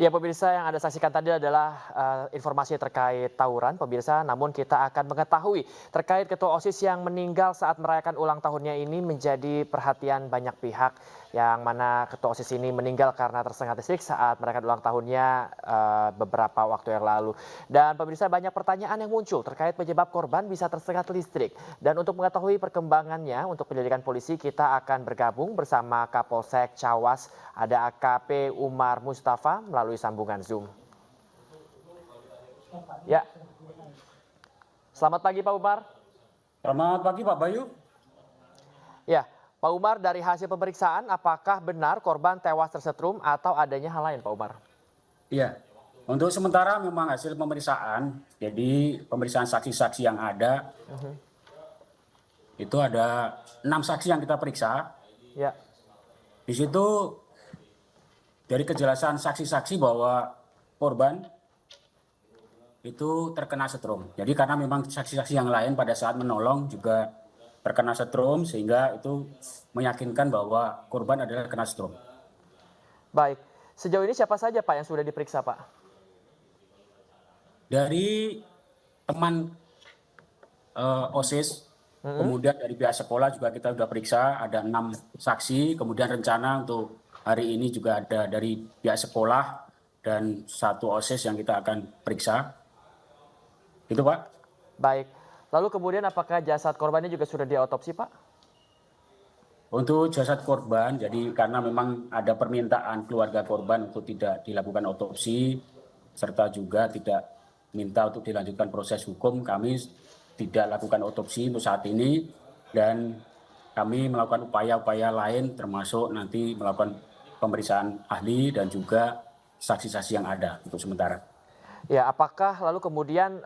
Ya, pemirsa, yang Anda saksikan tadi adalah informasi terkait tawuran, pemirsa. Namun kita akan mengetahui terkait Ketua OSIS yang meninggal saat merayakan ulang tahunnya ini menjadi perhatian banyak pihak. Yang mana Ketua OSIS ini meninggal karena tersengat listrik saat merayakan ulang tahunnya beberapa waktu yang lalu. Dan pemirsa, banyak pertanyaan yang muncul terkait penyebab korban bisa tersengat listrik. Dan untuk mengetahui perkembangannya, untuk penyelidikan polisi kita akan bergabung bersama Kapolsek Cawas, ada AKP Umar Mustafa melalui sambungan Zoom. Ya, selamat pagi Pak Umar. Selamat pagi Pak Bayu. Ya, Pak Umar, dari hasil pemeriksaan apakah benar korban tewas tersetrum atau adanya hal lain Pak Umar? Iya, untuk sementara memang hasil pemeriksaan, jadi pemeriksaan saksi-saksi yang ada, itu ada 6 saksi yang kita periksa. Ya. Di situ dari kejelasan saksi-saksi bahwa korban itu terkena setrum. Jadi karena memang saksi-saksi yang lain pada saat menolong juga terkena setrum, sehingga itu meyakinkan bahwa korban adalah kena setrum. Baik, sejauh ini siapa saja Pak yang sudah diperiksa Pak? Dari teman OSIS, kemudian dari pihak sekolah juga kita sudah periksa, ada 6 saksi, kemudian rencana untuk hari ini juga ada dari pihak sekolah dan 1 OSIS yang kita akan periksa. Itu Pak. Baik, lalu kemudian apakah jasad korbannya juga sudah diotopsi Pak? Untuk jasad korban, jadi karena memang ada permintaan keluarga korban untuk tidak dilakukan otopsi, serta juga tidak minta untuk dilanjutkan proses hukum, kami tidak lakukan otopsi untuk saat ini, dan kami melakukan upaya-upaya lain termasuk nanti melakukan pemeriksaan ahli dan juga saksi-saksi yang ada untuk sementara. Ya, apakah lalu kemudian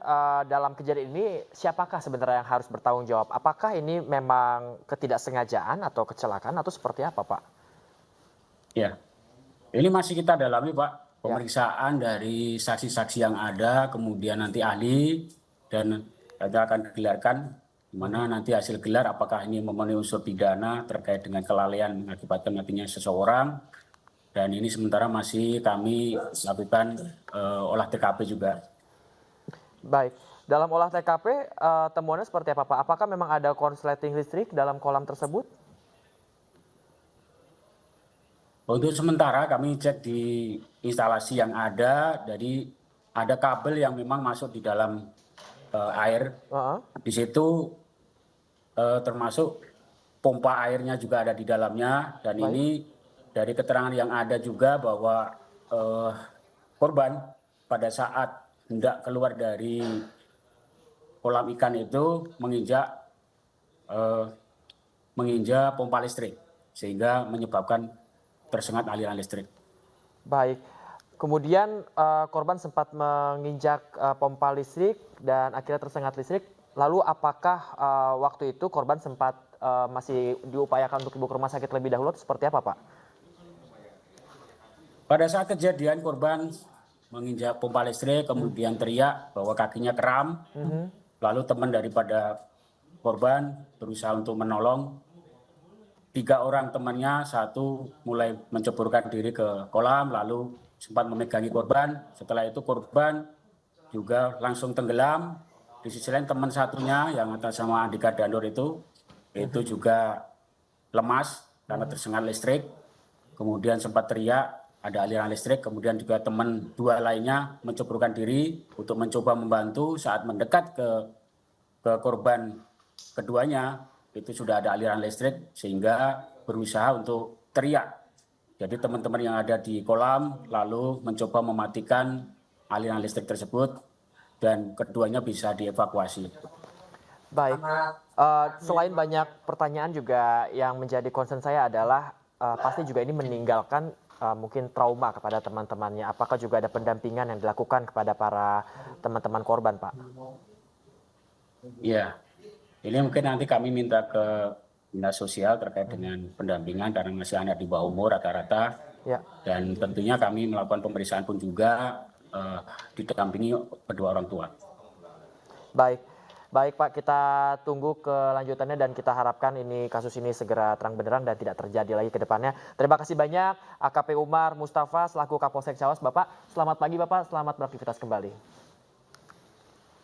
dalam kejadian ini siapakah sebenarnya yang harus bertanggung jawab? Apakah ini memang ketidaksengajaan atau kecelakaan atau seperti apa Pak? Ya, ini masih kita dalami Pak, pemeriksaan dari saksi-saksi yang ada, kemudian nanti ahli, dan kita akan gelarkan, di mana nanti hasil gelar apakah ini memenuhi unsur pidana terkait dengan kelalaian mengakibatkan matinya seseorang, dan ini sementara masih kami lakukan olah TKP juga. Baik, dalam olah TKP temuannya seperti apa Pak? Apakah memang ada korsleting listrik dalam kolam tersebut? Untuk sementara kami cek di instalasi yang ada, jadi ada kabel yang memang masuk di dalam air. Di situ termasuk pompa airnya juga ada di dalamnya, dan Baik. ini dari keterangan yang ada juga bahwa korban pada saat hendak keluar dari kolam ikan itu menginjak pompa listrik, sehingga menyebabkan tersengat aliran listrik. Baik, kemudian korban sempat menginjak pompa listrik dan akhirnya tersengat listrik. Lalu apakah waktu itu korban sempat masih diupayakan untuk dibawa ke rumah sakit lebih dahulu atau seperti apa Pak? Pada saat kejadian korban menginjak pompa listrik, kemudian teriak bahwa kakinya kram, lalu teman daripada korban berusaha untuk menolong. 3 orang temannya, 1 mulai menceburkan diri ke kolam, lalu sempat memegangi korban. Setelah itu korban juga langsung tenggelam. Di sisi lain teman satunya yang atas nama Andika Danur itu juga lemas karena tersengat listrik. Kemudian sempat teriak, ada aliran listrik. Kemudian juga teman 2 lainnya menceburkan diri untuk mencoba membantu. Saat mendekat ke korban keduanya, itu sudah ada aliran listrik sehingga berusaha untuk teriak. Jadi teman-teman yang ada di kolam lalu mencoba mematikan aliran listrik tersebut dan keduanya bisa dievakuasi. Baik, selain banyak pertanyaan juga yang menjadi concern saya adalah pasti juga ini meninggalkan mungkin trauma kepada teman-temannya. Apakah juga ada pendampingan yang dilakukan kepada para teman-teman korban Pak? Ya, ini mungkin nanti kami minta ke dinas sosial terkait dengan pendampingan karena masih anak di bawah umur rata-rata. Ya. Dan tentunya kami melakukan pemeriksaan pun juga didampingi kedua orang tua. Baik, Baik Pak, kita tunggu kelanjutannya dan kita harapkan kasus ini segera terang benderang dan tidak terjadi lagi ke depannya. Terima kasih banyak AKP Umar Mustafa selaku Kapolsek Cawas. Bapak, selamat pagi Bapak, selamat beraktivitas kembali.